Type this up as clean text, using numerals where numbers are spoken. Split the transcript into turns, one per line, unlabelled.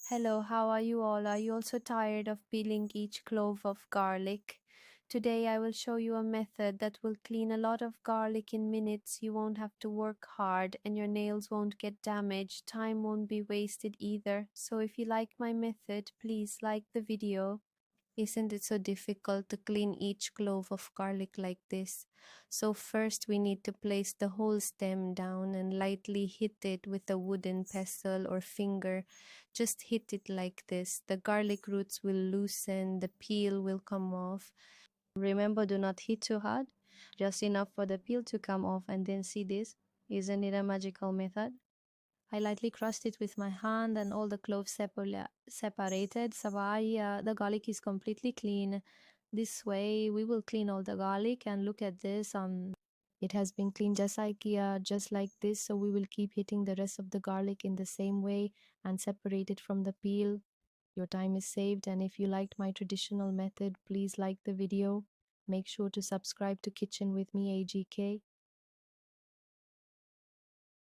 Hello, how are you all? Are you also tired of peeling each clove of garlic? Today I will show you a method that will clean a lot of garlic in minutes. You won't have to work hard and your nails won't get damaged. Time won't be wasted either. So if you like my method, please like the video. Isn't it so difficult to clean each clove of garlic like this? So first we need to place the whole stem down and lightly hit it with a wooden pestle or finger. Just hit it like this. The garlic roots will loosen, the peel will come off. Remember, do not hit too hard, just enough for the peel to come off, and then see this. Isn't it a magical method? I lightly crushed it with my hand and all the cloves separated. So the garlic is completely clean. This way we will clean all the garlic, and look at this. It has been cleaned just like this. So we will keep hitting the rest of the garlic in the same way and separate it from the peel. Your time is saved, and if you liked my traditional method, please like the video. Make sure to subscribe to Kitchen with me AGK.